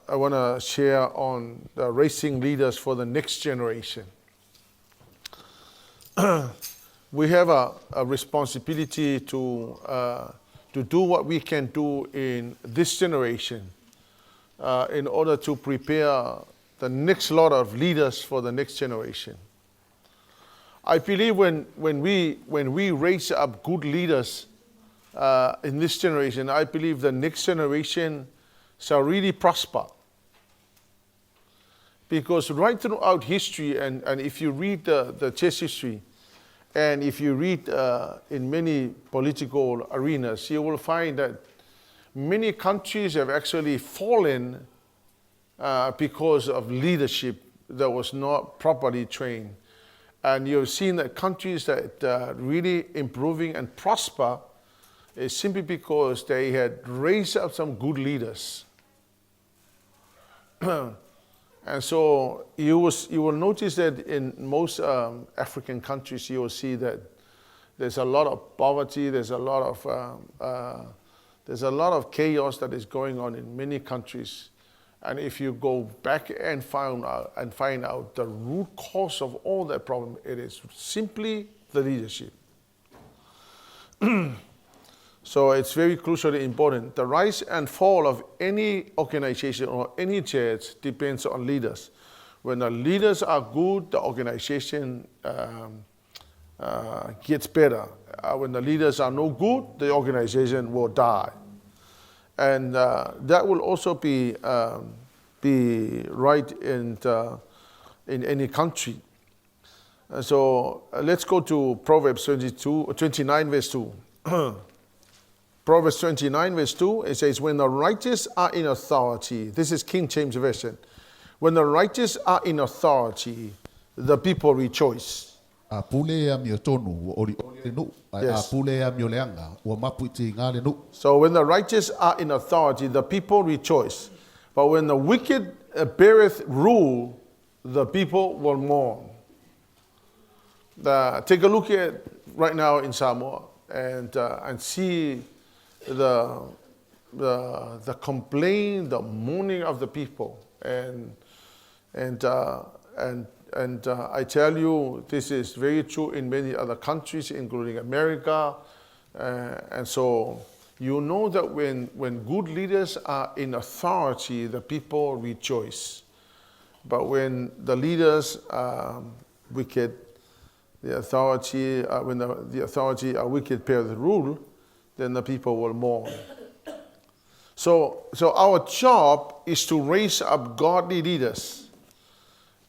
I want to share on raising leaders for the next generation. We have a responsibility to do what we can do in this generation in order to prepare the next lot of leaders for the next generation. I believe when we raise up good leaders in this generation, I believe the next generation shall really prosper. Because right throughout history, and if you read the church history, and if you read in many political arenas, you will find that many countries have actually fallen because of leadership that was not properly trained. And you've seen that countries that really improving and prosper is simply because they had raised up some good leaders. And so you will notice that in most African countries, you will see that there's a lot of poverty, there's a lot of chaos that is going on in many countries. And if you go back and find out the root cause of all that problem, it is simply the leadership. So it's very crucially important. The rise and fall of any organization or any church depends on leaders. When the leaders are good, the organization gets better. When the leaders are no good, the organization will die. And that will also be right in any country. So let's go to Proverbs 29 verse 2. Proverbs 29 verse 2, it says, when the righteous are in authority, this is King James Version, when the righteous are in authority, the people rejoice. Yes. So when the righteous are in authority, the people rejoice. But when the wicked beareth rule, the people will mourn. Take a look at right now in Samoa and see the complaint, the mourning of the people, and I tell you, this is very true in many other countries, including America, and so you know that when good leaders are in authority, the people rejoice. But when the leaders are wicked, the authority when the authority are wicked bear the rule, then the people will mourn. So our job is to raise up godly leaders.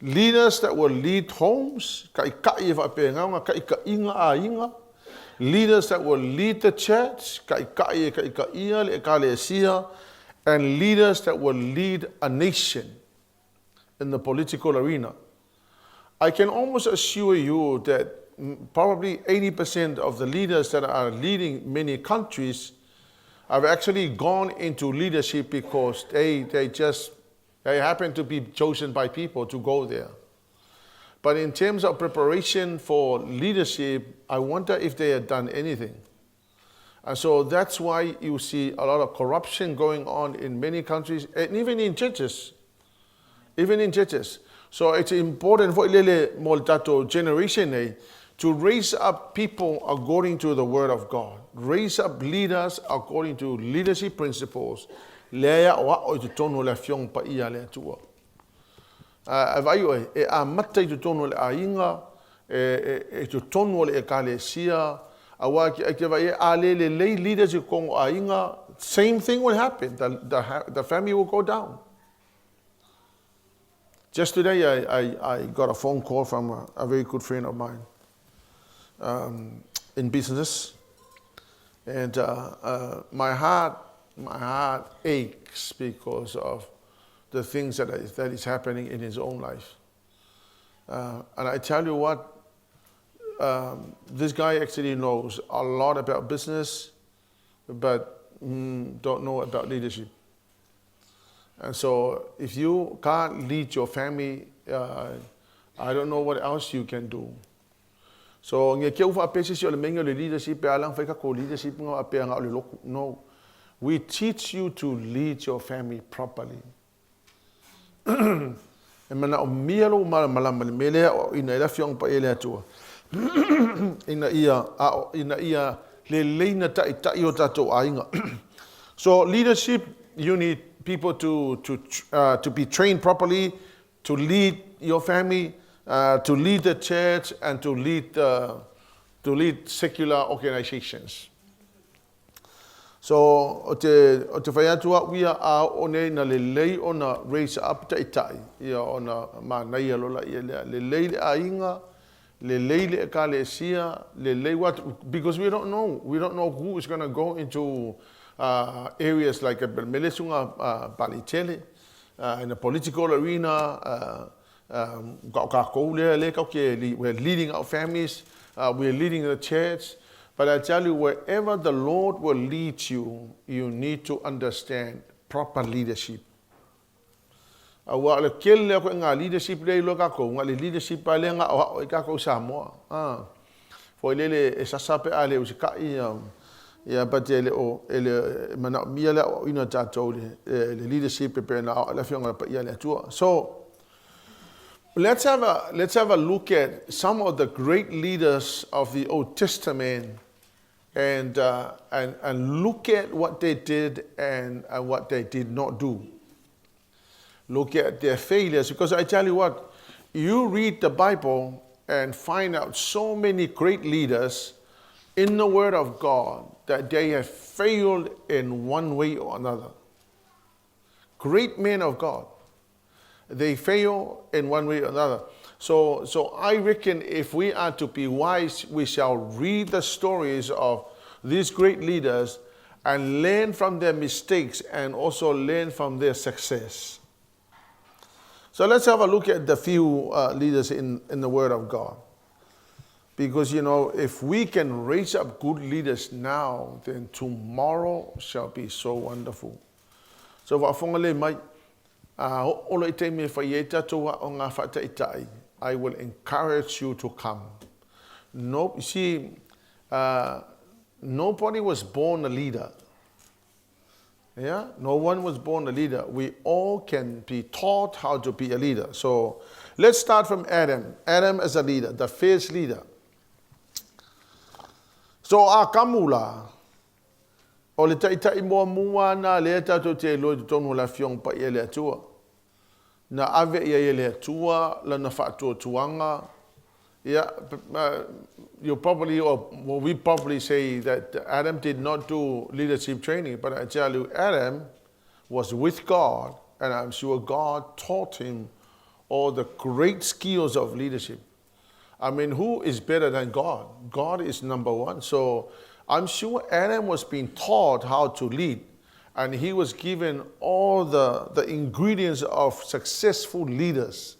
Leaders that will lead homes, leaders that will lead the church, and leaders that will lead a nation in the political arena. I can almost assure you that probably 80% of the leaders that are leading many countries have actually gone into leadership because they happen to be chosen by people to go there. But in terms of preparation for leadership, I wonder if they had done anything. And so that's why you see a lot of corruption going on in many countries, and even in churches. So it's important for Ilele Moltato generation to raise up people according to the word of God. Raise up leaders according to leadership principles. Lea wa o tu tonu le fiong pa ia le tua. Avai a matai tu tonu le ainga tu tonu le ekalesia awa ke vai ale le leaders ko ainga, same thing will happen. The family will go down. Just today I got a phone call from a very good friend of mine in business, and my heart aches because of the things that is happening in his own life. And I tell you what, this guy actually knows a lot about business, but don't know about leadership. And so if you can't lead your family, I don't know what else you can do. So leadership no, we teach you to lead your family properly. E mana o mialo malama mele o ina ila fiong pa ele atua. Ina ia le leina tai o tato ainga. So leadership, you need people to be trained properly, to lead your family, to lead the church, and to lead secular organizations. So o te whaiatua wia a one na le lei o na raise up tai ia o na manai alola ia le lei le ainga, le lei le ekalesia, le lei what, because we don't know who is going to go into areas like Melesunga Palitele, in the political arena, we're leading our families, we're leading the church. But I tell you, wherever the Lord will lead you, you need to understand proper leadership. Wa le kele ko nga leadership le lo ka ko nga leadership pa le nga o ka ko Samoa. Fo le sasape ale usika ya patele o ele mana miele o ina tato le leadership pe na la fianga pa ya le tua. So let's have a look at some of the great leaders of the Old Testament and look at what they did and what they did not do. Look at their failures, because I tell you what, you read the Bible and find out so many great leaders in the Word of God that they have failed in one way or another. Great men of God, they fail in one way or another. So I reckon if we are to be wise, we shall read the stories of these great leaders and learn from their mistakes and also learn from their success. So let's have a look at the few leaders in the Word of God. Because, you know, if we can raise up good leaders now, then tomorrow shall be so wonderful. So I will encourage you to come. No, you see, nobody was born a leader. Yeah, no one was born a leader. We all can be taught how to be a leader. So let's start from Adam. Adam as a leader, the first leader. So akamula, o le taitai mua na le tato te lo tonu la fiong pa ia le atua. Na ave ia le atua la na fatu tuanga. Yeah, we probably say that Adam did not do leadership training, but I tell you, Adam was with God, and I'm sure God taught him all the great skills of leadership. I mean, who is better than God? God is number one. So I'm sure Adam was being taught how to lead, and he was given all the ingredients of successful leaders.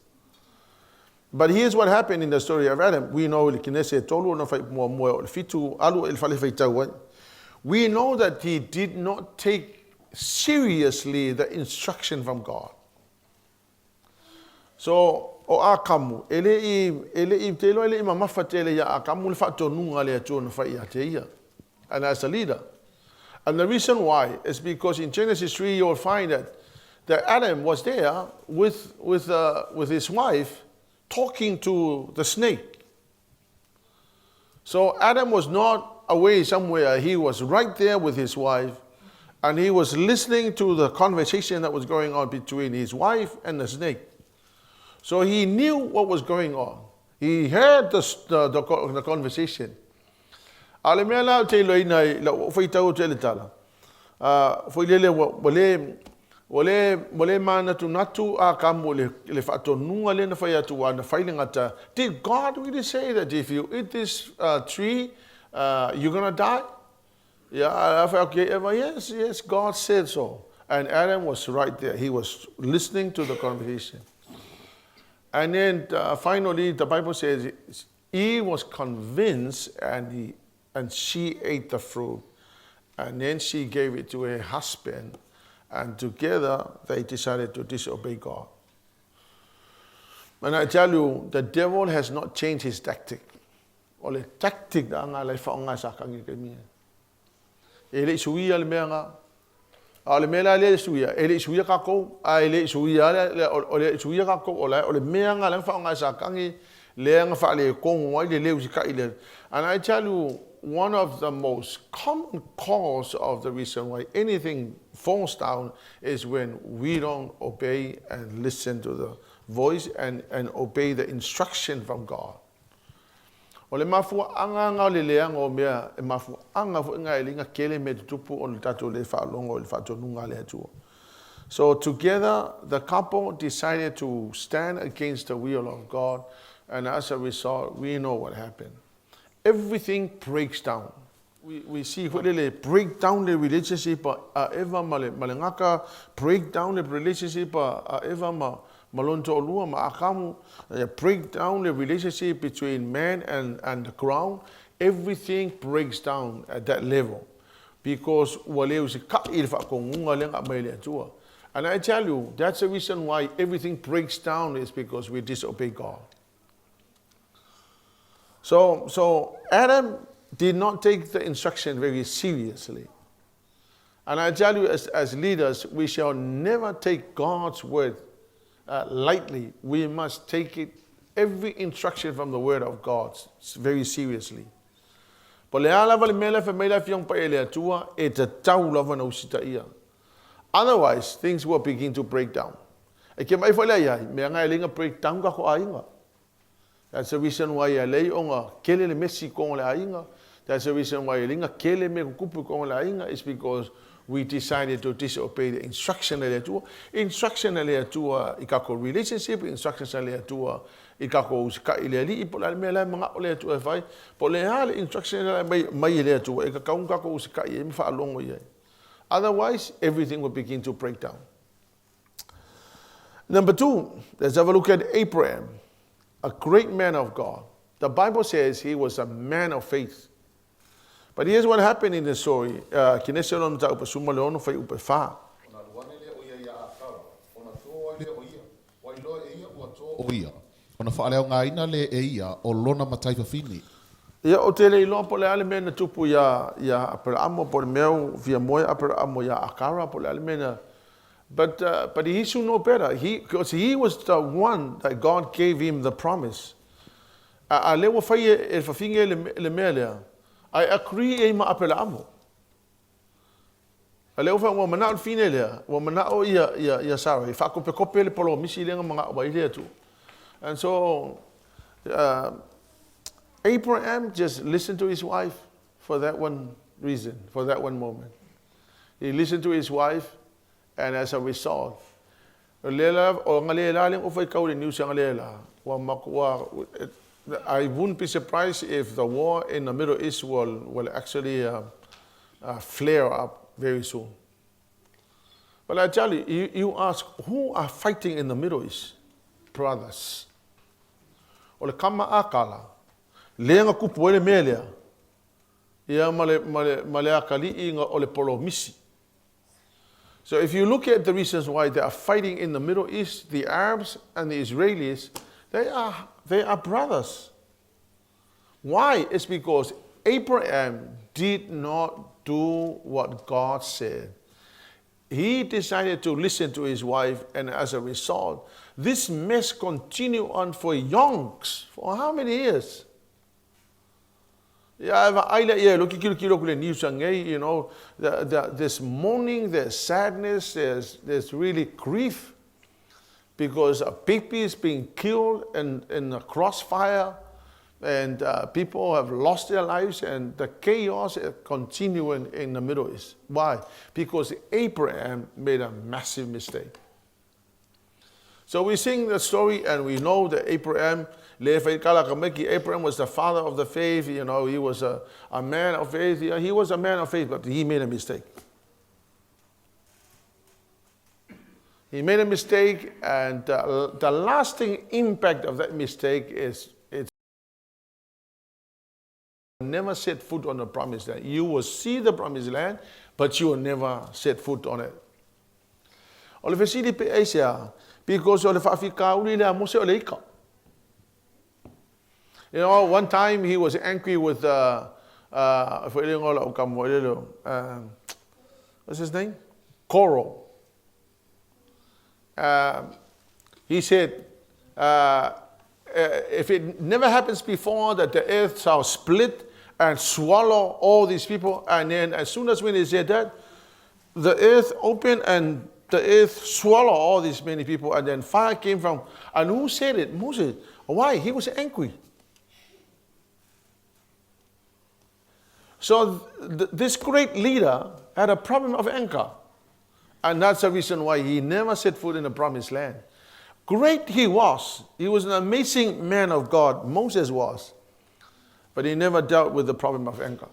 But here's what happened in the story of Adam. We know we know that he did not take seriously the instruction from God. So o akamu and as a leader. And the reason why is because in Genesis 3 you'll find that Adam was there with his wife talking to the snake. So Adam was not away somewhere. He was right there with his wife, and he was listening to the conversation that was going on between his wife and the snake. So he knew what was going on. He heard the conversation. Did God really say that if you eat this tree, you're going to die? Yeah, okay, yes, God said so. And Adam was right there. He was listening to the conversation. And then finally, the Bible says he was convinced, and she ate the fruit. And then she gave it to her husband. And together, they decided to disobey God. And I tell you, the devil has not changed his tactic. O le tactic da nga lai whaonga sa kangi ke mia. E le sui ale mea nga, Ole mela le suia, ele suia ka ko, ai le suia le suia ka ko ole mea nga lang fa nga sa kangi le nga fa le ko ngoi le leu ka ile. And I tell you, one of the most common cause of the reason why anything falls down is when we don't obey and listen to the voice and obey the instruction from God. O le mafu anga nga le leanga o mea e mafu anga fu nga elinga kele me tupu o le tatu le whaalonga o le whaatonunga le atua. So together the couple decided to stand against the will of God, and as a result we know what happened. Everything breaks down. We see they break down the relationship eva malengaka break down the relationship eva malonto olua ma akamu break down the relationship between man and the ground. Everything breaks down at that level because waleu si ka ilfa kongunga lenga maile atua. And I tell you, that's the reason why everything breaks down is because we disobey God. So Adam did not take the instruction very seriously. And I tell you, as leaders, we shall never take God's word lightly. We must take it, every instruction from the word of God, very seriously. Otherwise, things will begin to break down. That's the reason why I lay on kele le mesi kong la inga. That's the reason why I linga kele me kupu kong la inga is because we decided to disobey the instruction le tua. Instruction le tua ikako relationship, instruction le tua ikako usika ile li ipola me la mga le tua fai. Po le hal instruction le mai le tua ikako kako usika ye me fa longo ye. Otherwise, everything will begin to break down. Number 2, let's have a look at Abraham. A great man of God. The Bible says he was a man of faith. But here's what happened in the story. KENESE no ta upa suma leono fai upa fa. Ona whaaleo ngā ina le e ia o lona mataifa fini. Ia o tele ilo po le ale mena tupu ya apera amo po le meu via moe apera amo ya akara po le ale mena. But he should know better. Because he was the one that God gave him the promise. A lewa fai e whawhinge le mea lea. I agree e ma apela amo. A lewa fai wa mana o fine lea. Wa mana o ia Sarah. I whakope kope le polo misi lenga mga wa ilea tu. And so Abraham just listened to his wife for that one reason, for that one moment. He listened to his wife. And as a result, I wouldn't be surprised if the war in the Middle East will actually flare up very soon. But I tell you, you ask, who are fighting in the Middle East? Brothers. Ole kama akala, lenga kupu ele melea, ia male akali inga ole polo misi. So if you look at the reasons why they are fighting in the Middle East, the Arabs and the Israelis, they are brothers. Why? It's because Abraham did not do what God said. He decided to listen to his wife, and as a result, this mess continued on for yonks. For how many years? You know, there's mourning, there's sadness, there's really grief because a baby is being killed in a crossfire, and people have lost their lives, and the chaos is continuing in the Middle East. Why? Because Abraham made a massive mistake. So we sing the story and we know that Abraham was the father of the faith. You know, he was a man of faith. He was a man of faith, but he made a mistake. He made a mistake, and the lasting impact of that mistake is it's never set foot on the promised land. You will see the promised land, but you will never set foot on it. Because you know, one time he was angry with what's his name? coral. He said, if it never happens before that the earth shall split and swallow all these people, and then as soon as when he said that, the earth opened and the earth swallowed all these many people, and then fire came from, and who said it? Moses. Why? He was angry. So this great leader had a problem of anger. And that's the reason why he never set foot in the promised land. Great he was. He was an amazing man of God. Moses was. But he never dealt with the problem of anger.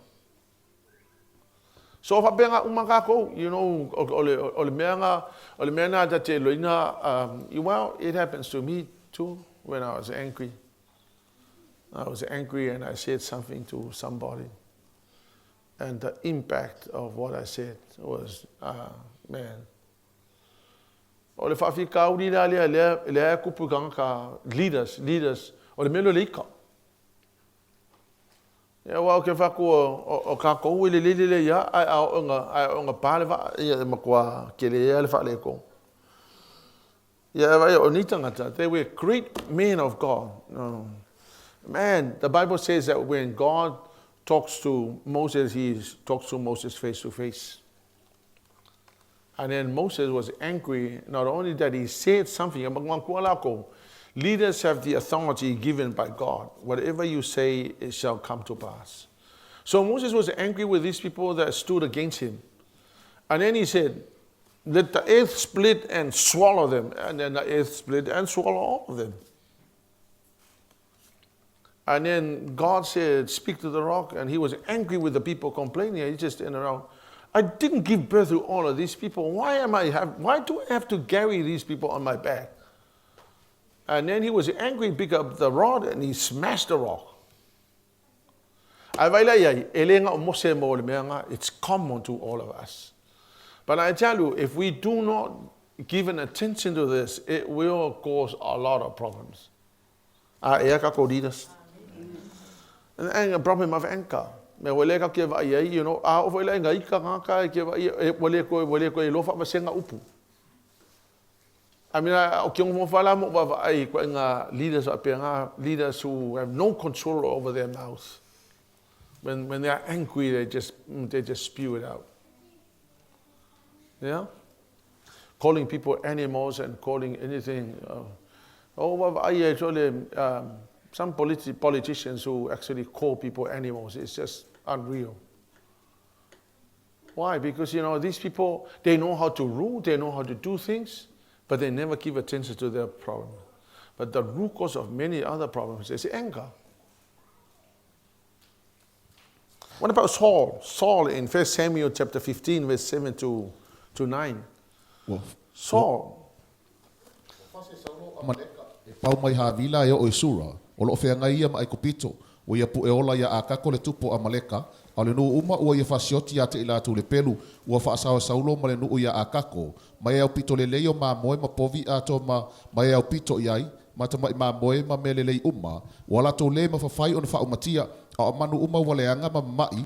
So if I umakako, you know, well, it happens to me too when I was angry. I was angry and I said something to somebody. And the impact of what I said was, man. Ole whawhikau ni lea kupukanga ka leaders, ole melo leika. Ia wau ke whaku o ka kou ile lele ia, ai onga pāle wha, ia makua ke le ia le wha le kou. Ia wai o ni tangata, they were great men of God. Man, the Bible says that when God talks to Moses, he talks to Moses face to face. And then Moses was angry, not only that he said something, leaders have the authority given by God. Whatever you say, it shall come to pass. So Moses was angry with these people that stood against him. And then he said, let the earth split and swallow them. And then the earth split and swallow all of them. And then God said, speak to the rock. And he was angry with the people complaining. He just turned around. I didn't give birth to all of these people. Why do I have to carry these people on my back? And then he was angry, picked up the rod, and he smashed the rock. It's common to all of us. But I tell you, if we do not give an attention to this, it will cause a lot of problems. And a problem of anger. You know, I mean, leaders who have no control over their mouth. When they are angry, they just spew it out. Yeah? Calling people animals and calling anything. Some politicians who actually call people animals, it's just unreal. Why? Because, you know, these people, they know how to rule, they know how to do things, but they never give attention to their problem. But the root cause of many other problems is anger. What about Saul? Saul in 1 Samuel chapter 15, verse 7 to 9. Saul. Pau mai havila ia o Isura, o lo fea ngai ia mai kupito, o ia pu e ola ia akako le tupo Amaleka, a le nuu uma ua ia fasioti ia te ila tu le pelu, ua faasawa saulo ma le nuu ia akako, mai au pito le leio ma moe ma povi ato mai au pito iai, ma ta mai ma moe ma mele lei uma, wala to le ma fafai on fau matia, a manu uma waleanga ma mai,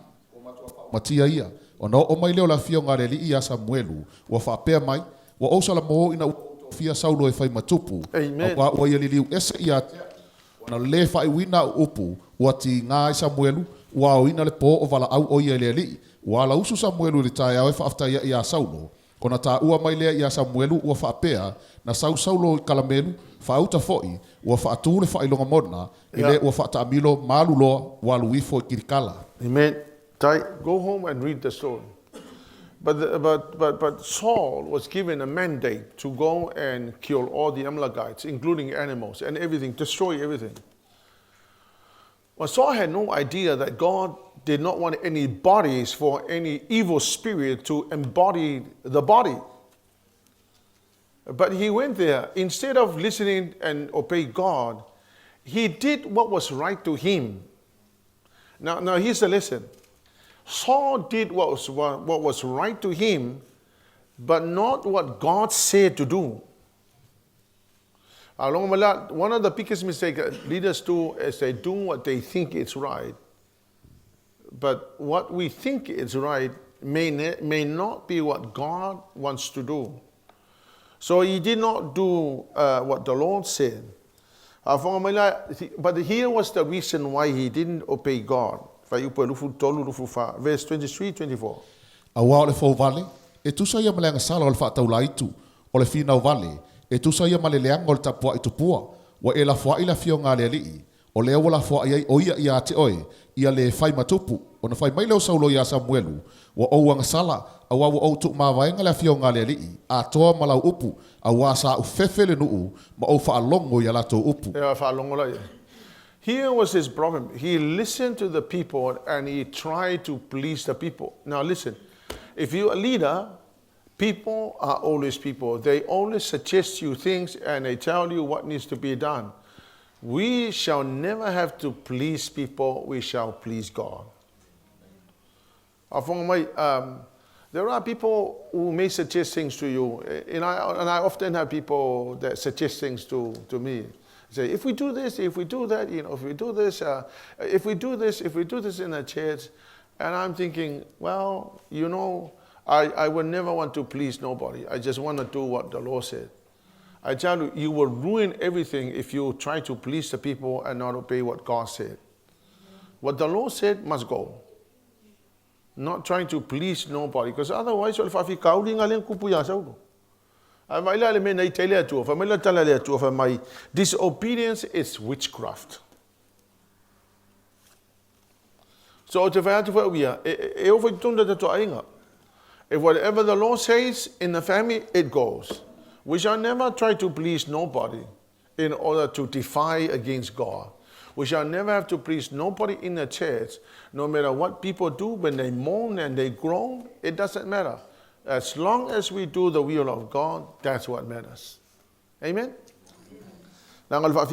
matia ia, o no o mai leo la fio ngare li ia Samuelu, ua faapea mai, ua osala mo ina fia saulo e fai matupu. Amen. Wa ia liliu ese ia na le fai wina upu wa ti ngai Samuelu wa wina le po o vala au o ia le li wa la usu Samuelu le tai au fa afta ia saulo kona ta ua mai le ia Samuelu wa fa pea na saulo kalamelu fa auta foi wa fa tu le fa ilonga mona ile wa fa ta milo malulo wa luifo kirikala. Amen. Go home and read the story. But Saul was given a mandate to go and kill all the Amalekites, including animals and everything, destroy everything. Well, Saul had no idea that God did not want any bodies for any evil spirit to embody the body. But he went there. Instead of listening and obey God, he did what was right to him. Now here's the lesson. Saul did what was right to him, but not what God said to do. One of the biggest mistakes that leaders do is they do what they think is right. But what we think is right may not be what God wants to do. So he did not do what the Lord said. But here was the reason why he didn't obey God. Verse 23, 24. Awa o le fau vale, e tusa ia malenga sala o le whaatau laitu, o le finau vale, e tusa ia maleleanga o le tapua i tupua, wa e la fua i la fio ngā lea lii, o lea wala fua iai o ia te oe, ia le fai matupu, o na fai mai leo saulo ia Samuelu, wa ouanga sala, awa wa outu mawaenga le fio ngā lea lii, a toa malau upu, a wasa u fefele nuu, ma o whaalongo ia lato upu. Here was his problem. He listened to the people and he tried to please the people. Now listen, if you're a leader, people are always people. They always suggest you things and they tell you what needs to be done. We shall never have to please people. We shall please God. There are people who may suggest things to you, and I often have people that suggest things to me. Say, if we do this, if we do that, if we do this, if we do this in a church, and I'm thinking, well, I would never want to please nobody. I just want to do what the Lord said. I tell you, you will ruin everything if you try to please the people and not obey what God said. What the Lord said must go. Not trying to please nobody, because otherwise, disobedience is witchcraft. So if whatever the Lord says in the family, it goes. We shall never try to please nobody in order to defy against God. We shall never have to please nobody in the church, no matter what people do when they moan and they groan, it doesn't matter. As long as we do the will of God, that's what matters. Amen? There was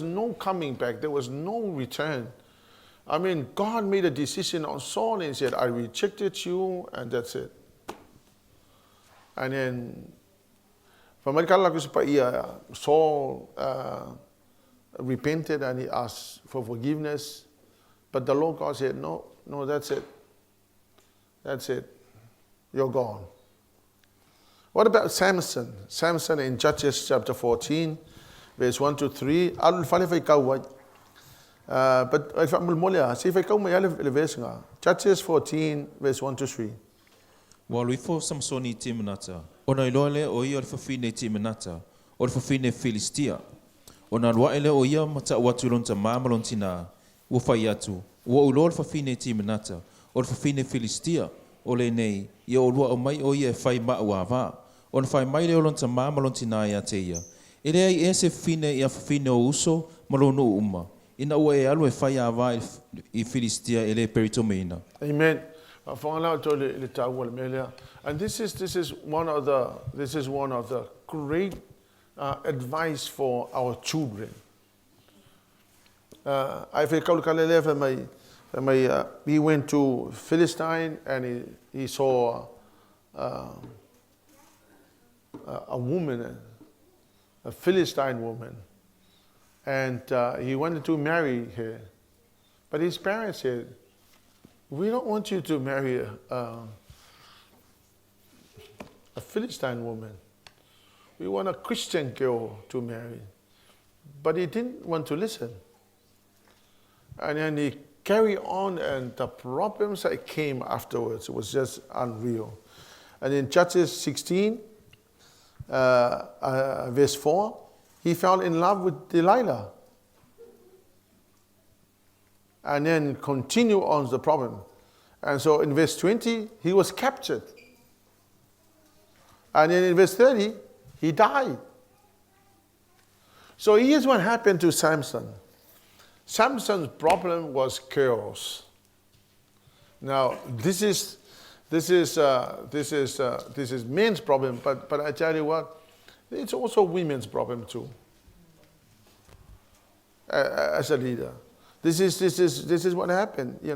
no coming back. There was no return. I mean, God made a decision on Saul and said, I rejected you, and that's it. And then, Saul repented and he asked for forgiveness. But the Lord God said, no, that's it. That's it. You're gone. What about Samson? Samson in Judges chapter 14, verse 1 to 3. Judges 14, verse 1 to 3. Waluifo Samsoni timanata. Ona iloale o ia fafine timanata. O fafine Filistia. Ona waele o ia mata watulonta mamalontina. Wo faiatu. Wo ulol fafine timanata. O fafine Filistia. O le nei. Ia o lua o mai o ia fai ma'uava. On fai mai le olonta mamalontina ia te ia. Ele ai ese fine ia fafine o uso malonu uma. Ina ua e alu e fai ava I Filistia ele peritomeina. Amen. And this is one of the great advice for our children. He went to Philistine and he saw a woman, a Philistine woman, and he wanted to marry her, but his parents said, we don't want you to marry a Philistine woman. We want a Christian girl to marry. But he didn't want to listen. And then he carried on, and the problems that came afterwards was just unreal. And in Judges 16, verse 4, he fell in love with Delilah. And then continue on the problem. And so in verse 20, he was captured. And then in verse 30, he died. So here's what happened to Samson. Samson's problem was chaos. Now, this is men's problem, but I tell you what, it's also women's problem too. As a leader. This is what happened. He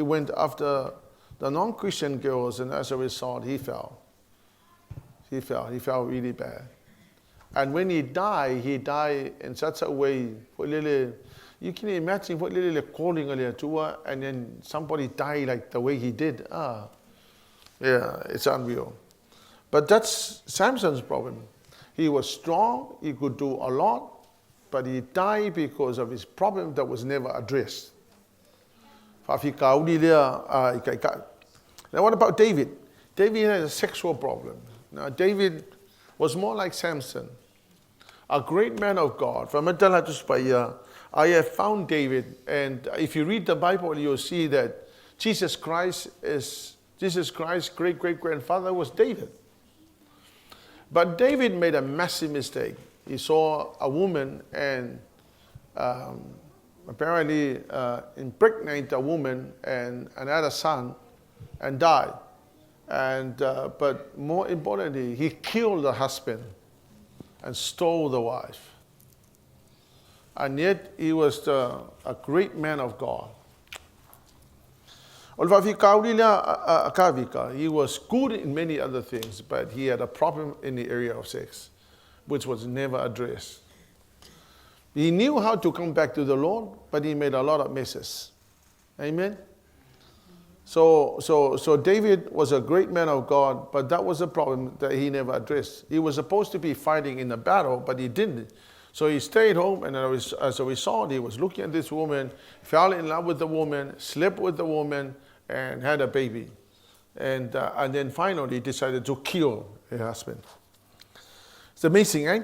went after the non-Christian girls, and as a result, he fell. He fell really bad. And when he died in such a way, You can imagine what little calling earlier to her, and then somebody die like the way he did. Yeah, it's unreal. But that's Samson's problem. He was strong, he could do a lot, but he died because of his problem that was never addressed. Now what about David? David had a sexual problem. Now David was more like Samson, a great man of God. I have found David, and if you read the Bible, you'll see that Jesus Christ's great-great-grandfather was David. But David made a massive mistake. He saw a woman and apparently impregnated a woman and had a son and died. But more importantly, he killed the husband and stole the wife. And yet he was a great man of God. He was good in many other things, but he had a problem in the area of sex, which was never addressed. He knew how to come back to the Lord, but he made a lot of messes. Amen? So David was a great man of God, but that was a problem that he never addressed. He was supposed to be fighting in the battle, but he didn't. So he stayed home, and as a result, he was looking at this woman, fell in love with the woman, slept with the woman, and had a baby. And then finally decided to kill her husband. It's amazing, eh?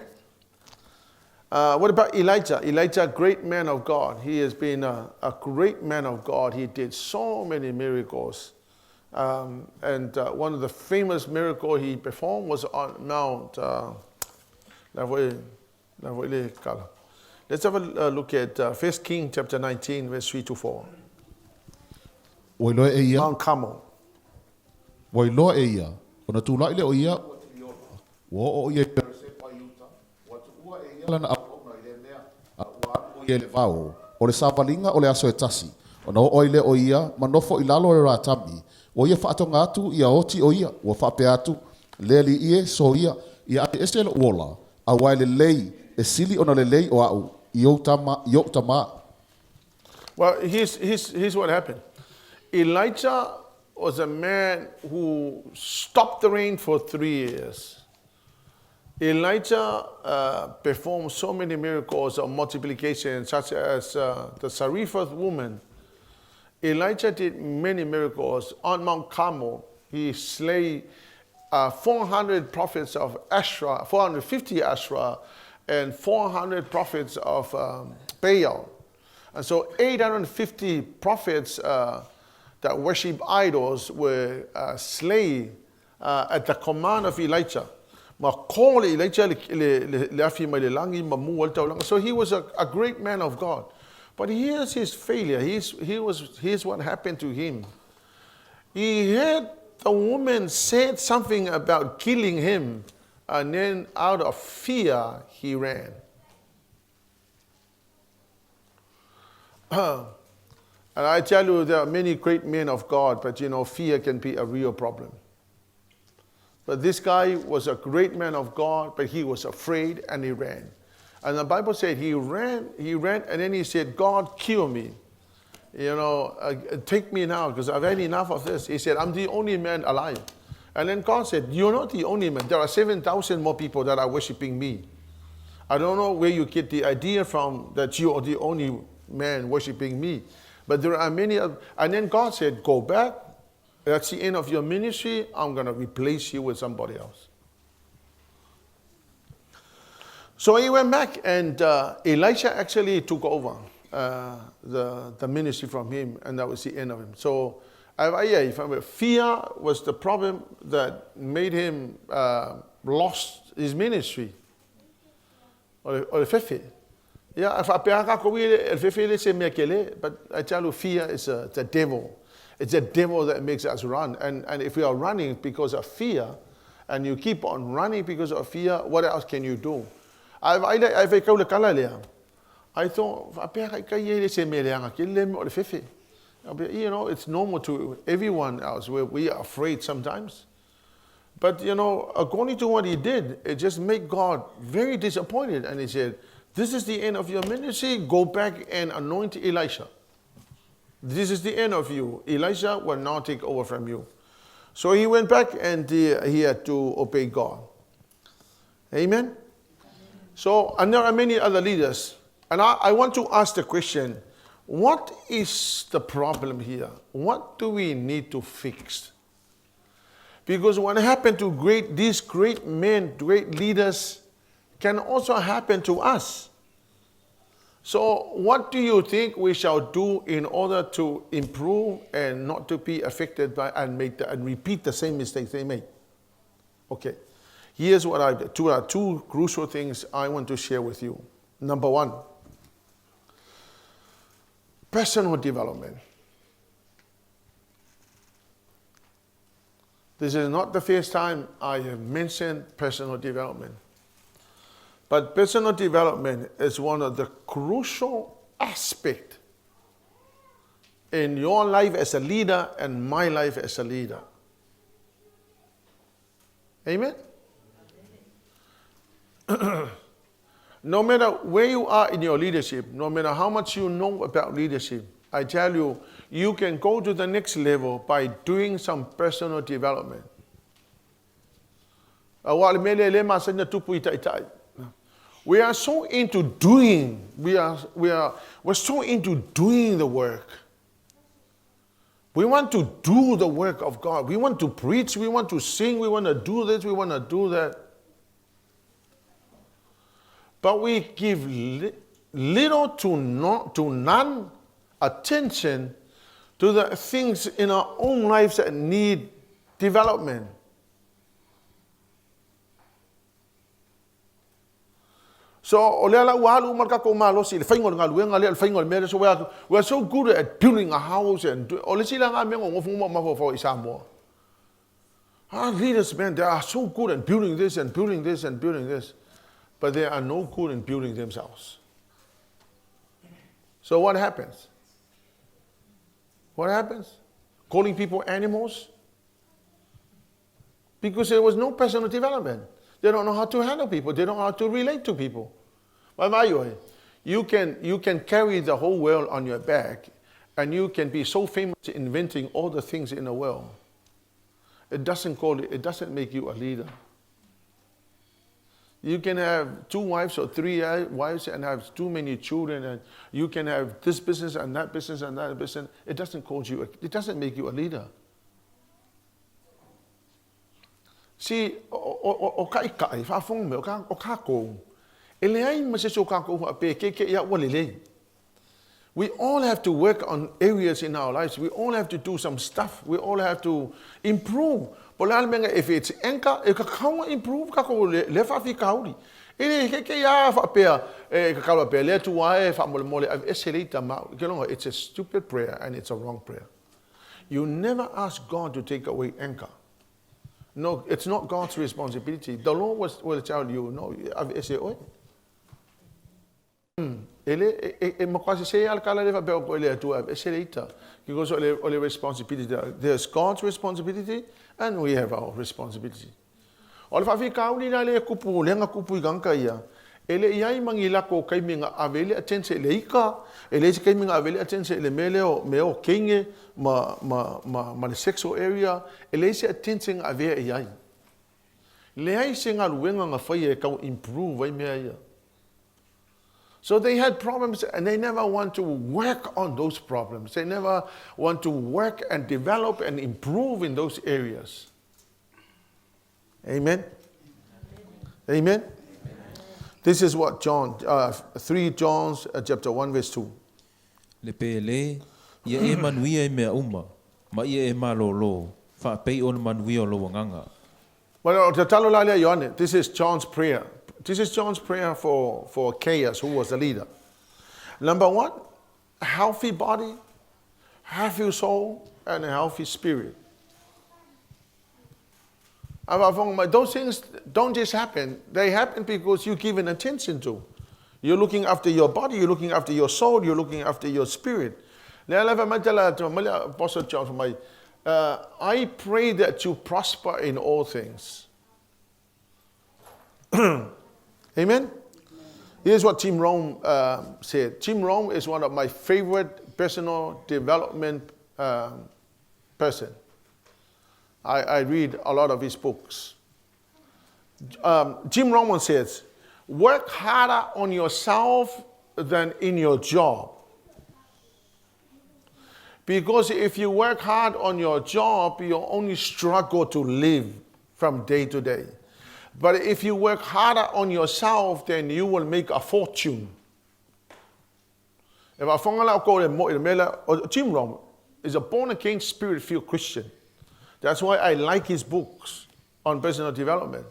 What about Elijah? Elijah, great man of God. He has been a great man of God. He did so many miracles. And one of the famous miracles he performed was on Mount. Let's have a look at 1 Kings chapter 19, verse 3 to 4. Mount Carmel. Wailoa e ia, ona tūlai le o ia, wo o ia lana au i le mea, o ia le vau, o le sapalinga o le aso e tasi, ona o ile o ia, manofo i lalo e rātami, o ia whaatonga atu, ia oti o ia, o whape atu, le li ie, so ia ate ese le uola, a wai le lei, e sili ona le lei o au, i outama. Well, here's what happened. Elijah was a man who stopped the rain for 3 years. Elijah performed so many miracles of multiplication, such as the Zarephath woman. Elijah did many miracles. On Mount Carmel, he slayed 400 prophets of Asherah, 450 Asherah, and 400 prophets of Baal. And so 850 prophets that worship idols were slain at the command of Elijah. So he was a great man of God. But here's his failure. Here's what happened to him. He heard the woman said something about killing him, and then out of fear, he ran. And I tell you, there are many great men of God, but fear can be a real problem. But this guy was a great man of God, but he was afraid and he ran. And the Bible said he ran, and then he said, God, kill me. Take me now, because I've had enough of this. He said, I'm the only man alive. And then God said, you're not the only man. There are 7,000 more people that are worshiping me. I don't know where you get the idea from that you are the only man worshiping me. But there are many, and then God said, go back. That's the end of your ministry. I'm going to replace you with somebody else. So he went back, and Elisha actually took over the ministry from him, and that was the end of him. So fear was the problem that made him lost his ministry. Yeah, but I tell you, fear is the devil. It's the devil that makes us run. And if we are running because of fear, and you keep on running because of fear, what else can you do? I thought, it's normal to everyone else where we are afraid sometimes. But, according to what he did, it just made God very disappointed. And he said, This is the end of your ministry. Go back and anoint Elisha. This is the end of you. Elisha will now take over from you. So he went back and he had to obey God. Amen? So, and there are many other leaders. And I want to ask the question, what is the problem here? What do we need to fix? Because what happened to these great men, great leaders, can also happen to us. So what do you think we shall do in order to improve and not to be affected by and repeat the same mistakes they made? Okay, here's what I did. Two crucial things I want to share with you. Number one, personal development. This is not the first time I have mentioned personal development. But personal development is one of the crucial aspects in your life as a leader and my life as a leader. Amen? No matter where you are in your leadership, no matter how much you know about leadership, I tell you, you can go to the next level by doing some personal development. We are so into doing. We're so into doing the work. We want to do the work of God. We want to preach. We want to sing. We want to do this. We want to do that. But we give little to none attention to the things in our own lives that need development. So we are so good at building a house and our leaders, man, they are so good at building this and building this and building this, but they are no good in building themselves. So what happens? What happens? Calling people animals? Because there was no personal development. They don't know how to handle people. They don't know how to relate to people. You can carry the whole world on your back, and you can be so famous inventing all the things in the world. It doesn't make you a leader. You can have 2 wives or 3 wives and have too many children, and you can have this business and that business and that business. It doesn't make you a leader. See, we all have to work on areas in our lives. We all have to do some stuff. We all have to improve. If it's anchor, it can improve. It's a stupid prayer and it's a wrong prayer. You never ask God to take away anchor. No, it's not God's responsibility. The Lord will tell you, no, because only responsibility. There's God's responsibility and we have our responsibility. Ele iai mangila ko kai minga avele atense leika, ele kai minga avele atense le meo kenge ma sexual area, ele se atensing ave iai. Le ai singa luenga nga fai ka improve vai mea. So they had problems and they never want to work on those problems. They never want to work and develop and improve in those areas. Amen. Amen. This is what 3 John chapter 1 verse 2. Le pele ia e manuia e mea uma, ma ia e malolo, fa pei on manuia lo nganga. Well, this is John's prayer. This is John's prayer for Chaos, who was the leader. Number 1, a healthy body, healthy soul, and a healthy spirit. Those things don't just happen. They happen because you're given attention to. You're looking after your body, you're looking after your soul, you're looking after your spirit. Apostle John, I pray that you prosper in all things. Amen? Here's what Tim Rome said. Tim Rome is one of my favorite personal development person. I read a lot of his books. Jim Rohn says, work harder on yourself than in your job. Because if you work hard on your job, you only struggle to live from day to day. But if you work harder on yourself, then you will make a fortune. Jim Rohn is a born-again, spirit-filled Christian. That's why I like his books on personal development.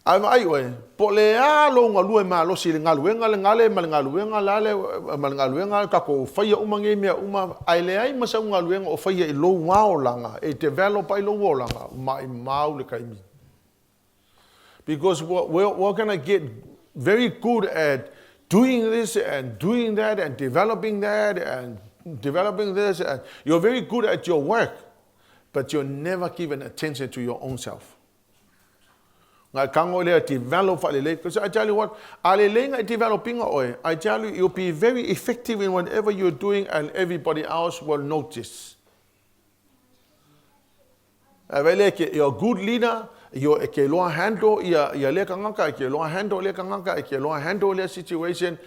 Ai we po le a lo ngalu ma lo si ngaluenga le ngale mal ngaluenga lale ka ko faia umange me uma ai le ai masa ngaluenga o faia I lo ngao langa e develop ai lo langa mai mau le kai mi. Because we're going to get very good at doing this and doing that and developing that and developing this, and you're very good at your work, but you're never giving attention to your own self. Because I tell you what, I tell you, you'll be very effective in whatever you're doing and everybody else will notice. You're a good leader, you're a handle, handle the situation,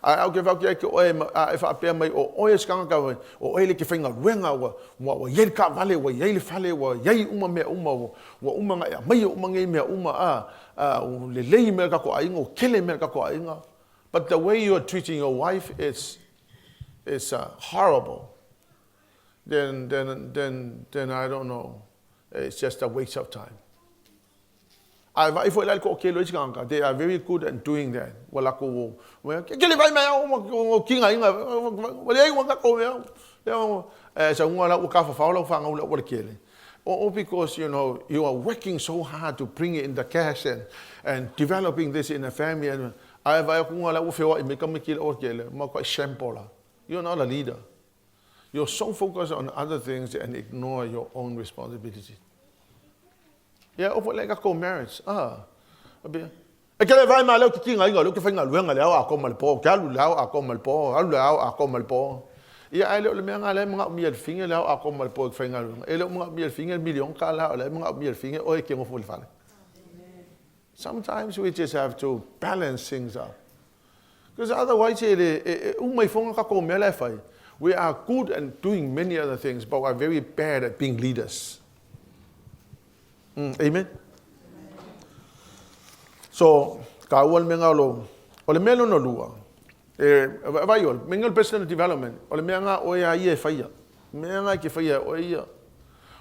I'll give out if I pay my or skanga or ele finger wenga wa yel ka vale wa yel fale wa yai uma me uma wa uma nga mai uma nge me uma le le me ka ko aingo kele me ka ko ainga. But the way you are treating your wife is horrible. Then I don't know. It's just a waste of time. They are very good at doing that. Or because you are working so hard to bring it in the cash and developing this in the family. You're not a leader. You're so focused on other things and ignore your own responsibility. Yeah, over like a marriage. I can't find my little king. I look for a common poor, Calu, a common poor, a common poor. Yeah, I look at me a finger, a common poor finger. I look at me a finger, million color, let me up me a finger, or it came off with fun. Sometimes we just have to balance things up. Because otherwise, we are good at doing many other things, but we're very bad at being leaders. Amen. So, kawal mengalo, ole melo no lua. Vayol, mengal personal development. Ole menga oya ye faya. Menga ki faya oya.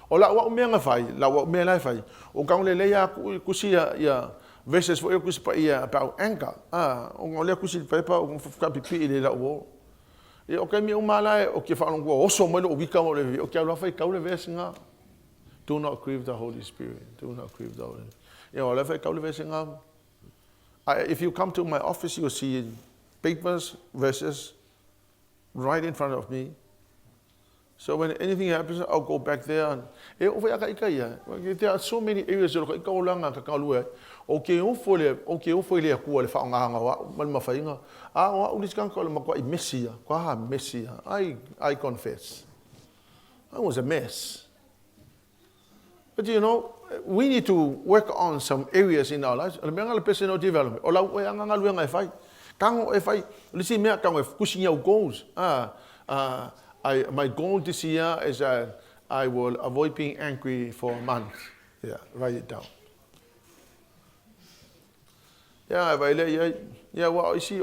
Ola wa menga fai, la wa menga fai. O kang le ya kusia ya verses for kuspa ya about anger. O le kusi pepa o fuka pipi ile la wo. E o kai mi umala o ki fa ngo o so mo o wika o le o ki ala fai kaule versinga. Do not grieve the Holy Spirit. Do not grieve the Holy Spirit. If you come to my office, you'll see papers, verses right in front of me. So when anything happens, I'll go back there. And there are so many areas. I confess. I was a mess. But we need to work on some areas in our lives. Personal development. Goals. My goal this year is that I will avoid being angry for a month. Yeah, write it down. Yeah, well, I see.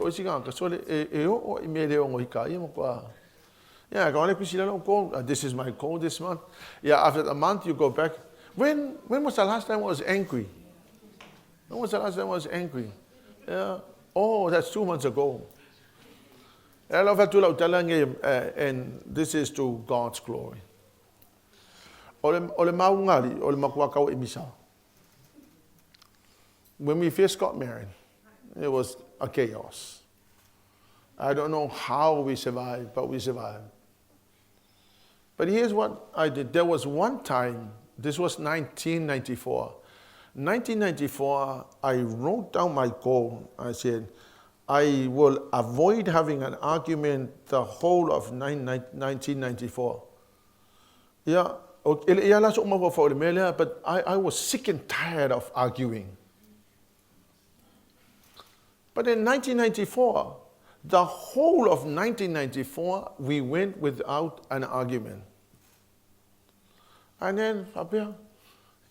This is my goal this month. Yeah, after a month you go back. When was the last time I was angry? When was the last time I was angry? Yeah. Oh, that's 2 months ago. And this is to God's glory. When we first got married, it was a chaos. I don't know how we survived, but we survived. But here's what I did. There was one time, this was 1994, 1994, I wrote down my goal. I said, I will avoid having an argument the whole of 1994. Yeah, but I was sick and tired of arguing. But in 1994, the whole of 1994, we went without an argument. And then,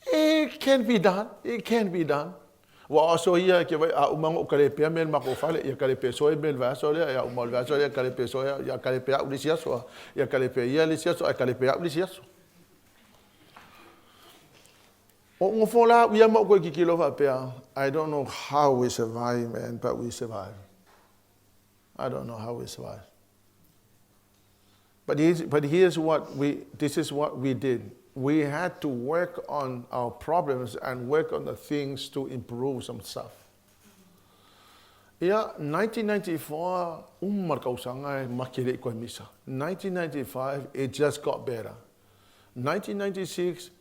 it can be done. It can be done. Wa also ia ke vai a umang o kale pe men mako fale ia kale pe so men va so ia umal va so ia kale pe so ia kale pe u lisia so ia kale pe ia lisia so ia kale pe u lisia so o ngofola ia mo ko ki kilo va pe. I don't know how we survive, man, but we survive. I don't know how we survive. But here's what this is what we did. We had to work on our problems and work on the things to improve some stuff. Yeah, 1994, 1995, it just got better. 1996,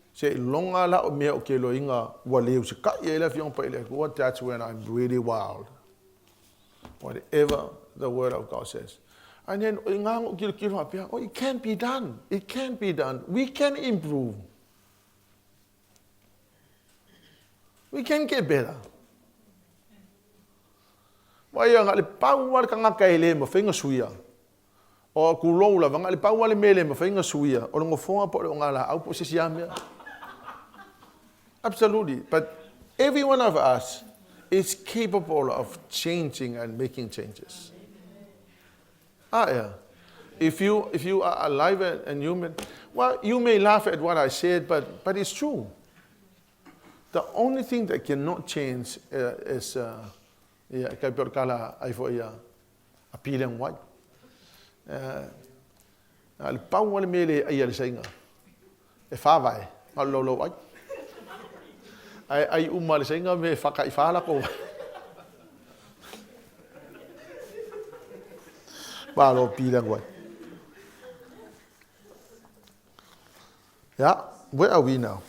that's when I'm really wild. Whatever the Word of God says. And then, it can't be done. It can't be done. We can improve. We can get better. Why are you power can kaile mo finga suya? O kulola vangali power mele mo finga suya. O ngo fonga po ngala au posisiamia. Absolutely. But every one of us is capable of changing and making changes. Yeah. If you are alive and human, well, you may laugh at what I said, but it's true. The only thing that cannot change is appealing white. Al pawal mele ayal sainga. E fawai, al lolo white. Ay umal sainga me faka ifala ko. Balo pilang white. Yeah, where are we now?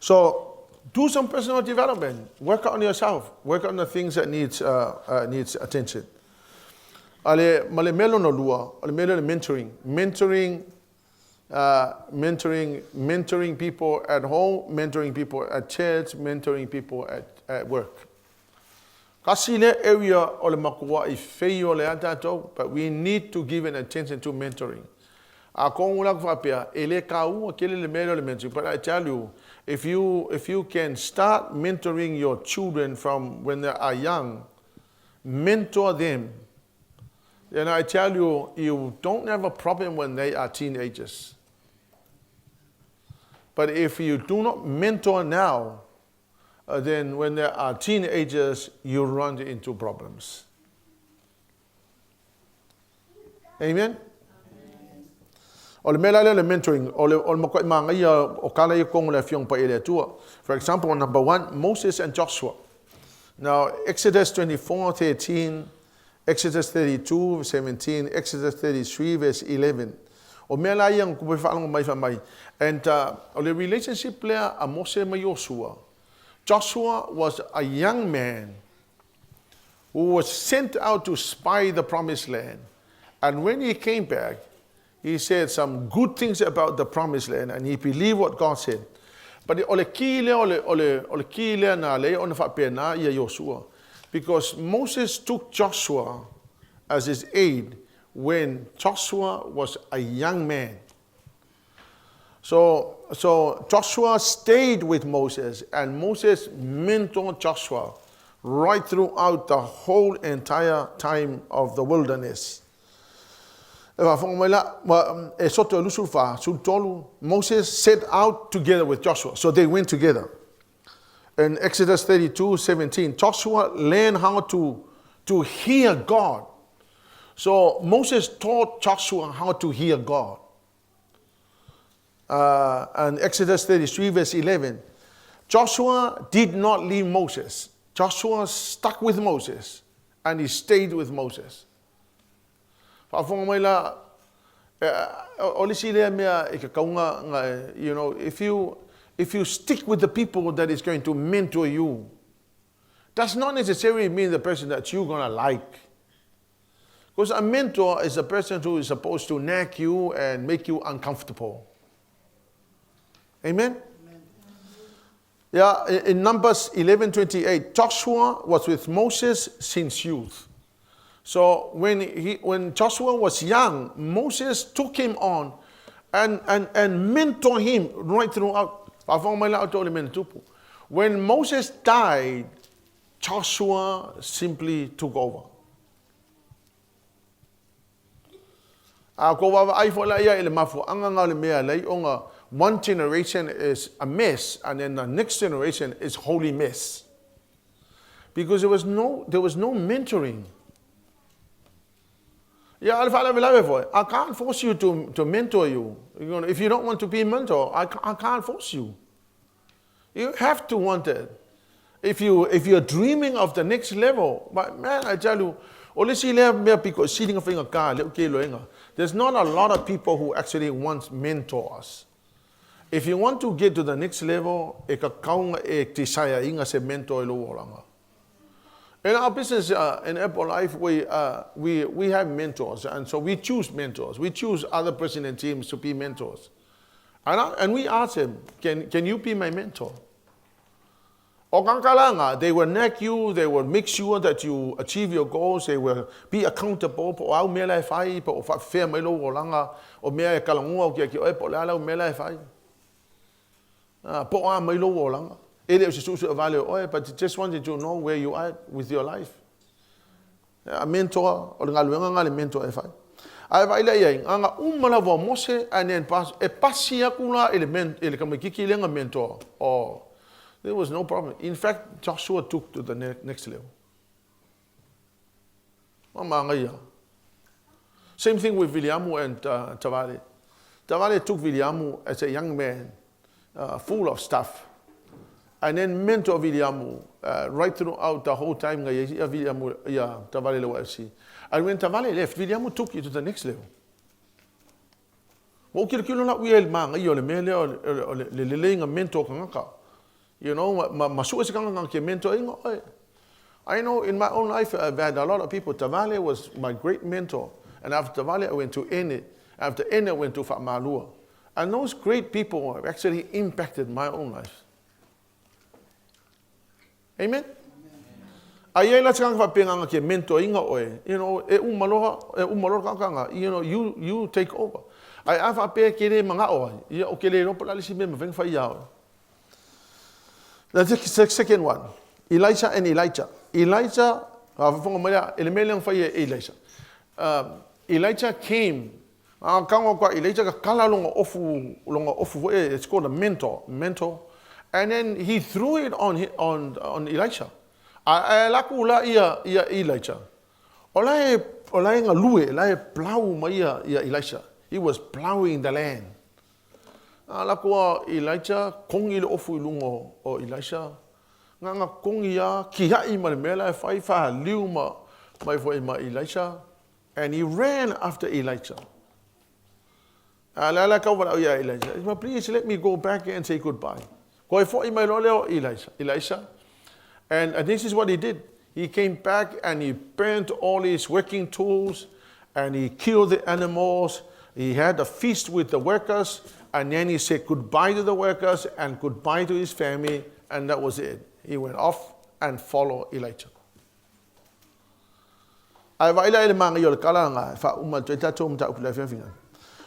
So, do some personal development. Work on yourself. Work on the things that needs attention. Ale male melo no lua. Ale melo mentoring. Mentoring people at home, mentoring people at church, mentoring people at work. Kasile area ole makua I feio le atato, but we need to give an attention to mentoring. A kongula fapia ele kau akele le melo le mentoring. But I tell you, if you can start mentoring your children from when they are young, mentor them. Then I tell you, you don't have a problem when they are teenagers. But if you do not mentor now, then when they are teenagers, you run into problems. Amen? Mentoring. For example, number 1, Moses and Joshua. Now, Exodus 24:13, Exodus 32:17, Exodus 33, verse 11. And the relationship player a Moses and Joshua. Joshua was a young man who was sent out to spy the promised land. And when he came back, he said some good things about the promised land, and he believed what God said. But because Moses took Joshua as his aide when Joshua was a young man. So Joshua stayed with Moses, and Moses mentored Joshua right throughout the whole entire time of the wilderness. Moses set out together with Joshua, so they went together. In Exodus 32:17, Joshua learned how to hear God. So Moses taught Joshua how to hear God. And Exodus 33, verse 11, Joshua did not leave Moses. Joshua stuck with Moses, and he stayed with Moses. Olisi lea mea e ka kaunga nga, you know, if you stick with the people that is going to mentor you, does not necessarily mean the person that you're going to like. Because a mentor is a person who is supposed to nag you and make you uncomfortable. Amen? Yeah, in Numbers 11:28, Joshua was with Moses since youth. So when Joshua was young, Moses took him on and mentored him right throughout. When Moses died, Joshua simply took over. One generation is a mess, and then the next generation is holy mess. Because there was no mentoring. Yeah, I can't force you to mentor you. If you don't want to be a mentor, I can't force you. You have to want it. If you're dreaming of the next level, but man, I tell you, there's not a lot of people who actually want mentors. If you want to get to the next level, in our business, in Apple Life, we have mentors, and so we choose mentors. We choose other president teams to be mentors. And we ask them, can you be my mentor? They will nag you, they will make sure that you achieve your goals, they will be accountable. But just wanted to know where you are with your life. A mentor, or mentor. Ai vai le yang anga umala vo mose anen pas e pasia kula element ele kamikiki lenga mentor. Oh, there was no problem. In fact, Joshua took to the next level. Same thing with Leauma and Tavale. Tavale took Leauma as a young man, full of stuff, and then mentor Leauma right throughout the whole time. And when Tavale left, Leauma took you to the next level. You know, I know in my own life I've had a lot of people. Tavale was my great mentor. And after Tavale, I went to Ene. After Ene, I went to FAAMASINO. And those great people have actually impacted my own life. Amen? You know, you take over. The second one, Elijah and Elijah. Elijah came. It's called a mentor. And then he threw it on Elijah. Elijah. He was plowing the land. Elijah kongi le ofu ilungo o Elisha nganga kongi ya kia I mela fai fa Leauma mai fo ma Elisha, and he ran after Elijah. Ala ka wa ya Elijah, please let me go back and say goodbye. Go for my loleo Elisha. And this is what he did. He came back and he burnt all his working tools and he killed the animals. He had a feast with the workers. And then he said goodbye to the workers and goodbye to his family, and that was it. He went off and followed Elijah.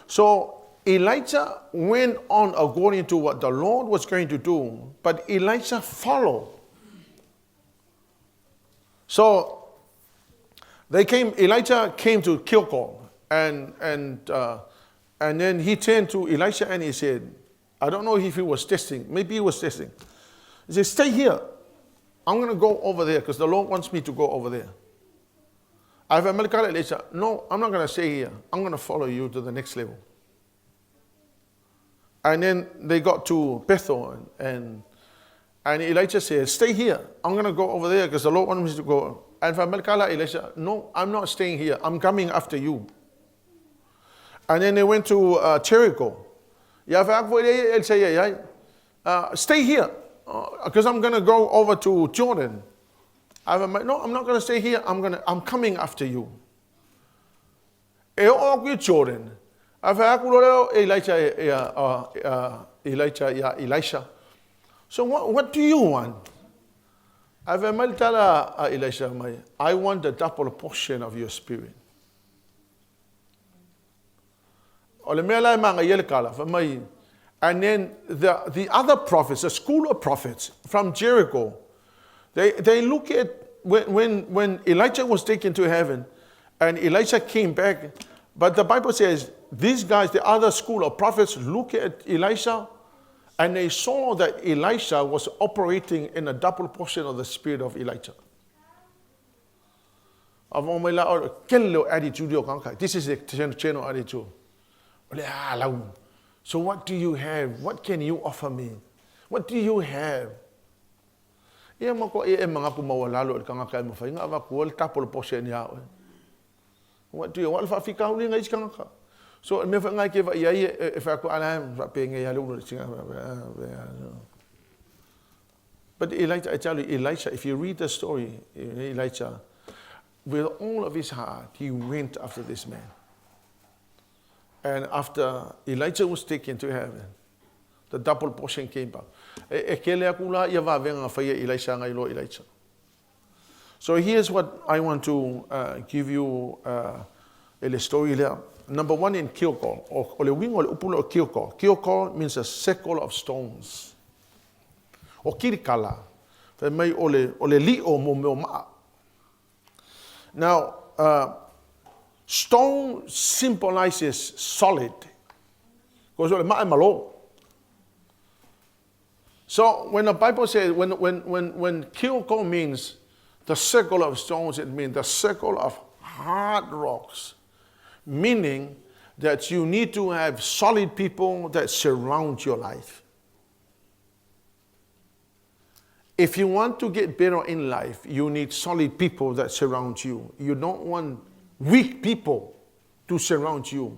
So Elijah went on according to what the Lord was going to do, but Elijah followed. So Elijah came to Kilgore, and then he turned to Elisha and he said, I don't know if he was testing. Maybe he was testing. He said, stay here. I'm going to go over there because the Lord wants me to go over there. I have Elisha. No, I'm not going to stay here. I'm going to follow you to the next level. And then they got to Bethel and Elijah said, stay here. I'm going to go over there because the Lord wants me to go. And for Elisha, no, I'm not staying here. I'm coming after you. And then they went to Jericho. Stay here, because I'm going to go over to Jordan. No, I'm not going to stay here. I'm coming after you. Jordan. Elisha. So what do you want? I want the double portion of your spirit. And then the other prophets, the school of prophets from Jericho, they look at when Elijah was taken to heaven and Elijah came back, but the Bible says these guys, the other school of prophets, look at Elisha and they saw that Elisha was operating in a double portion of the spirit of Elijah. This is the general attitude. So what do you have? What can you offer me? What do you have? What do you want? So but Elijah, I tell you, Elisha, if you read the story, Elijah, with all of his heart, he went after this man. And after Elijah was taken to heaven, the double portion came back. So here's what I want to give you a story there. Number one, in Kilgore, or Kilgore. Kilgore means a circle of stones. Or Kirkala. Now, stone symbolizes solid. So when the Bible says, when Kilgore means the circle of stones, it means the circle of hard rocks. Meaning that you need to have solid people that surround your life. If you want to get better in life, you need solid people that surround you. You don't want weak people to surround you.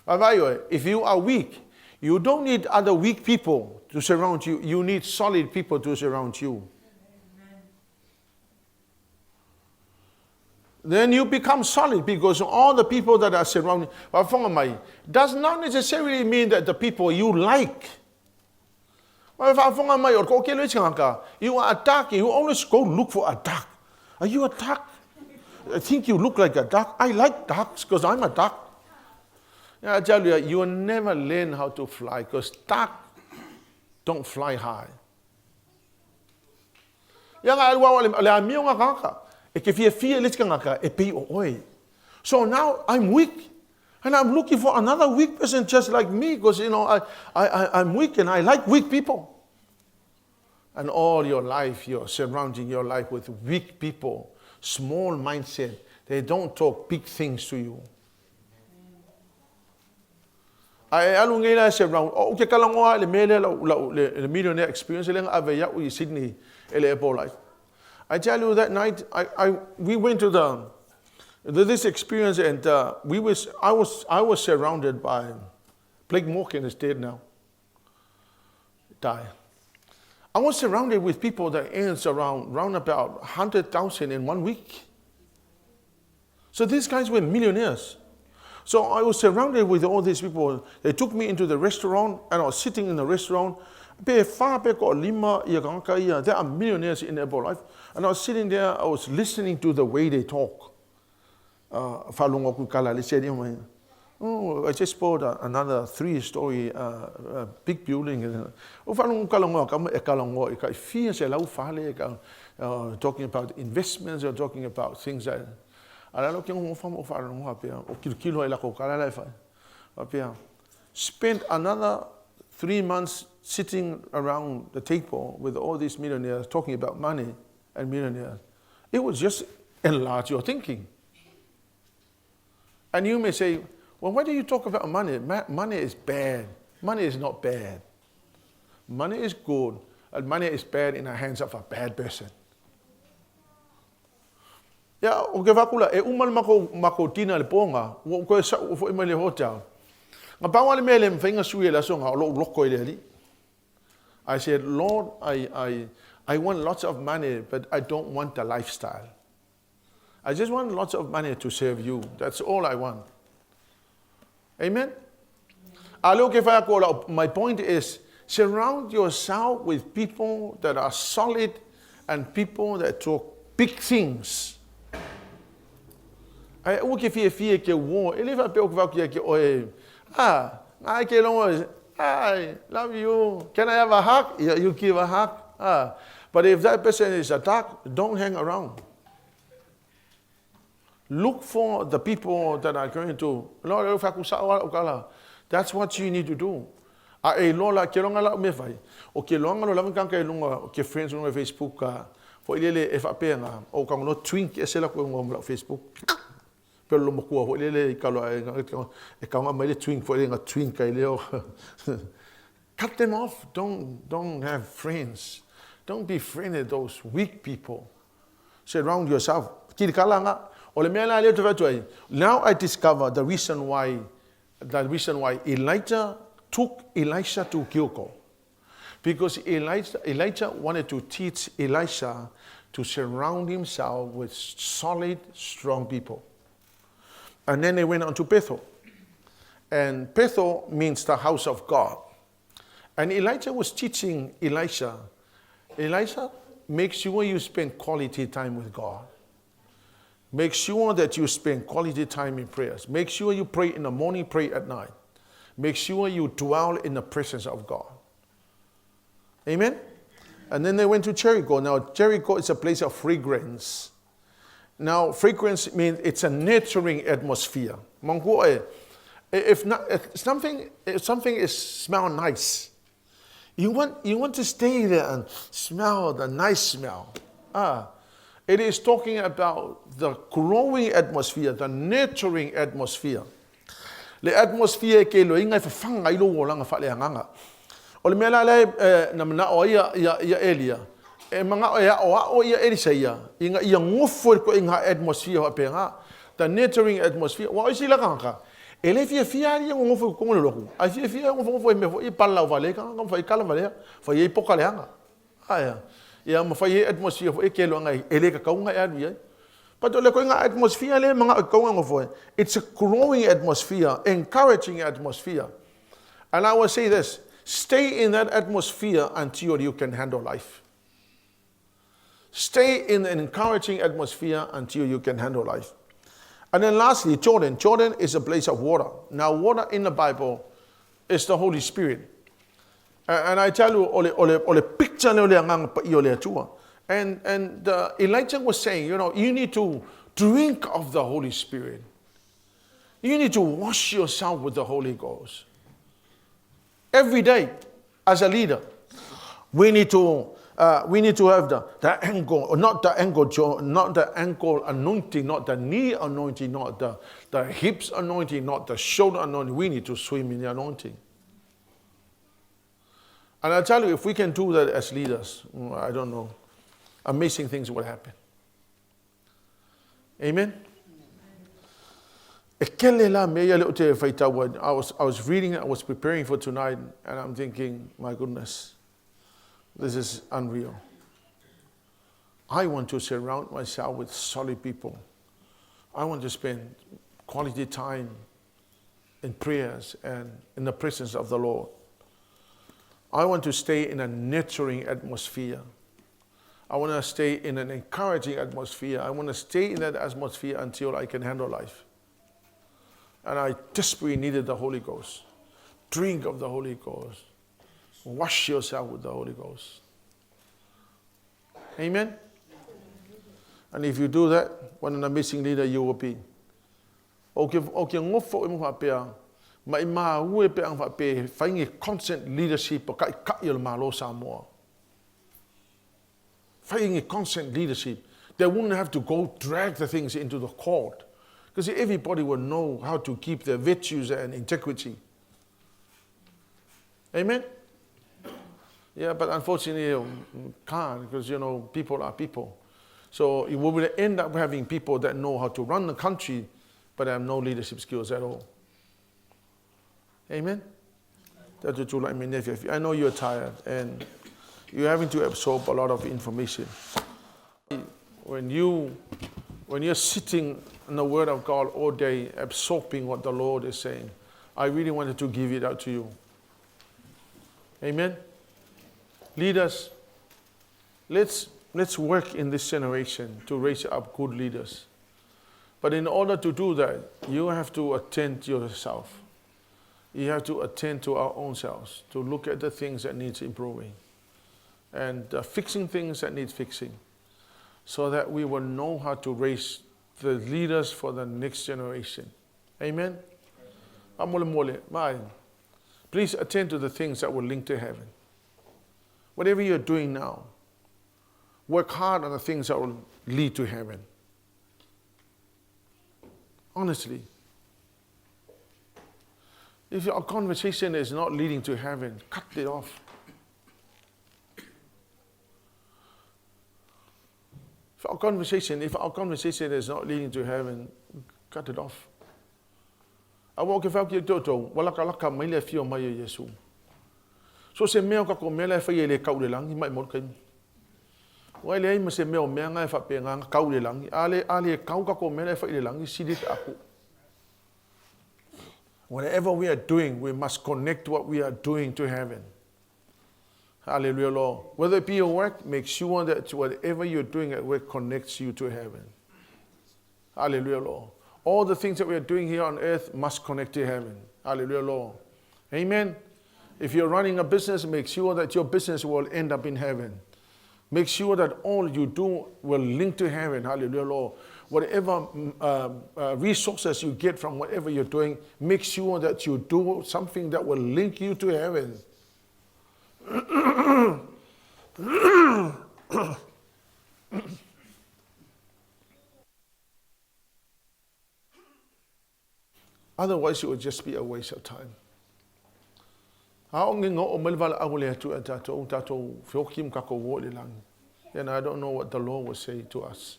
If you are weak, you don't need other weak people to surround you. You need solid people to surround you. Then you become solid because all the people that are surrounding does not necessarily mean that the people you like. You are attacked, you always go look for a duck. Are you a duck? I think you look like a duck. I like ducks because I'm a duck. I tell you, you will never learn how to fly because ducks don't fly high. So now I'm weak. And I'm looking for another weak person just like me because, I'm weak and I like weak people. And all your life, you're surrounding your life with weak people. Small mindset. They don't talk big things to you. Millionaire experience Sydney. I tell you, that night we went to this experience, and I was surrounded by Blake Morgan is dead now. Died. I was surrounded with people that earns around about 100,000 in 1 week. So these guys were millionaires. So I was surrounded with all these people. They took me into the restaurant, and I was sitting in the restaurant. There are millionaires in their life. And I was sitting there, I was listening to the way they talk. I just bought another 3-story big building. Talking about investments, or talking about things that. Spent another 3 months sitting around the table with all these millionaires talking about money and millionaires. It was just enlarge your thinking. And you may say, well, why do you talk about money? Money is bad. Money is not bad. Money is good, and money is bad in the hands of a bad person. Ya, o ke vakula, e umal mako tina le ponga, o koe sa o fo imale hotel. Nga pawale mele mwhenga sui la songa, o loko ile ali. I said, Lord, I want lots of money, but I don't want the lifestyle. I just want lots of money to serve you. That's all I want. Amen? My point is, surround yourself with people that are solid and people that talk big things. I love you. Can I have a hug? Yeah, you give a hug. But if that person is attacked, don't hang around. Look for the people that are going to. That's what you need to do. Lola kelonga la mefai. O kelonga lo lawan kanka lunga o ke friends on Facebook ka. Fo ilele FAP nga o kang no twink esela ko ngom la Facebook. Pero lo mokua fo ilele kalo e kanga mele twink fo ilele nga twink ka ileo. Cut them off. Don't have friends. Don't be friends with those weak people. Surround yourself. Now I discover the reason why Elijah took Elisha to Gilgal. Because Elijah wanted to teach Elisha to surround himself with solid, strong people. And then they went on to Bethel. And Bethel means the house of God. And Elijah was teaching Elisha, make sure you spend quality time with God. Make sure that you spend quality time in prayers. Make sure you pray in the morning, pray at night. Make sure you dwell in the presence of God. Amen? And then they went to Jericho. Now, Jericho is a place of fragrance. Now, fragrance means it's a nurturing atmosphere. If something is smell nice, you want to stay there and smell the nice smell. It is talking about the growing atmosphere, the nurturing atmosphere. The atmosphere ke lo inga fanga ilo wala nga fa le nganga. O le mela le na mna o ya Elia. E manga o ya Elisa ya. Inga ia ngofo ko inga atmosphere wa penga. The nurturing atmosphere. Wa isi la kanga. Ele fia ia ngofo ko ngolo. A fia ngofo me fo I palla vale kanga fa I kala vale. Fa I poka le hanga. Aya. Ia ma fa I atmosphere fo e ke lo ngai ele ka kaunga ya ri. But atmosphere, it's a growing atmosphere, encouraging atmosphere. And I will say this, stay in that atmosphere until you can handle life. Stay in an encouraging atmosphere until you can handle life. And then lastly, Jordan. Jordan is a place of water. Now, water in the Bible is the Holy Spirit. And I tell you, ole picture And Elijah was saying, you need to drink of the Holy Spirit. You need to wash yourself with the Holy Ghost. Every day, as a leader, we need to have the ankle, not the ankle anointing, not the knee anointing, not the hips anointing, not the shoulder anointing. We need to swim in the anointing. And I tell you, if we can do that as leaders, I don't know, amazing things will happen. Amen? I was reading, I was preparing for tonight, and I'm thinking, my goodness, this is unreal. I want to surround myself with solid people. I want to spend quality time in prayers and in the presence of the Lord. I want to stay in a nurturing atmosphere. I want to stay in an encouraging atmosphere. I want to stay in that atmosphere until I can handle life. And I desperately needed the Holy Ghost. Drink of the Holy Ghost. Wash yourself with the Holy Ghost. Amen? And if you do that, what an amazing leader you will be. Constant leadership. Fighting a constant leadership. They wouldn't have to go drag the things into the court. Because everybody will know how to keep their virtues and integrity. Amen? Yeah, but unfortunately, can't, because, people are people. So we will end up having people that know how to run the country, but have no leadership skills at all. Amen? That's what you like me, nephew. I know you're tired and you're having to absorb a lot of information. When you're sitting in the Word of God all day, absorbing what the Lord is saying, I really wanted to give it out to you. Amen? Leaders, let's work in this generation to raise up good leaders. But in order to do that, you have to attend to yourself. You have to attend to our own selves, to look at the things that needs improving and fixing things that need fixing, so that we will know how to raise the leaders for the next generation. Amen? Please attend to the things that will link to heaven. Whatever you're doing now, work hard on the things that will lead to heaven. Honestly. If our conversation is not leading to heaven, cut it off. If our conversation is not leading to heaven, cut it off. I walk if I get toto, walaka mai le fio mai Yesu. So se meo ka ko mele fa ye le kau le lang mai mo kain. Wai le ai se meo mea ngai fa pe nga kau le lang. Ale kau ka ko mele fa le lang sidit aku. Whatever we are doing, we must connect what we are doing to heaven. Hallelujah, Lord. Whether it be your work, make sure that whatever you're doing at work connects you to heaven. Hallelujah, Lord. All the things that we are doing here on earth must connect to heaven. Hallelujah, Lord. Amen. If you're running a business, make sure that your business will end up in heaven. Make sure that all you do will link to heaven. Hallelujah, Lord. Whatever resources you get from whatever you're doing, make sure that you do something that will link you to heaven. Otherwise, it would just be a waste of time. And I don't know what the Lord will say to us.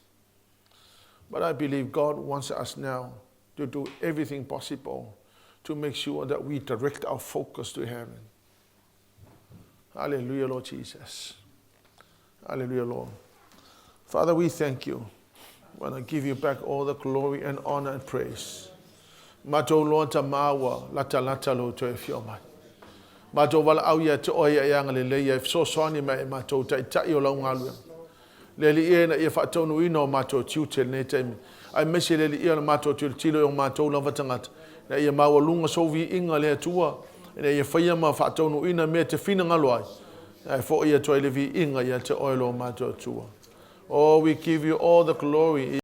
But I believe God wants us now to do everything possible to make sure that we direct our focus to heaven. Hallelujah, Lord Jesus. Hallelujah, Lord. Father, we thank you. I want to give you back all the glory and honor and praise. Mato Lord tamawa lata lo to Afioga. Mato wala auya to oya yang le so soni mai mato ta yo lo ngalu. Leli e na e fatonu ino mato tutel ne tem. Ai mesi leli e mato tilo yo mato lo vatangat. Na e mawalunga so vi inga le tua. Na e faya ma fatonu ina me te fina ngaloi. Ai fo e to le vi inga ya te oilo mato tua. Oh, we give you all the glory.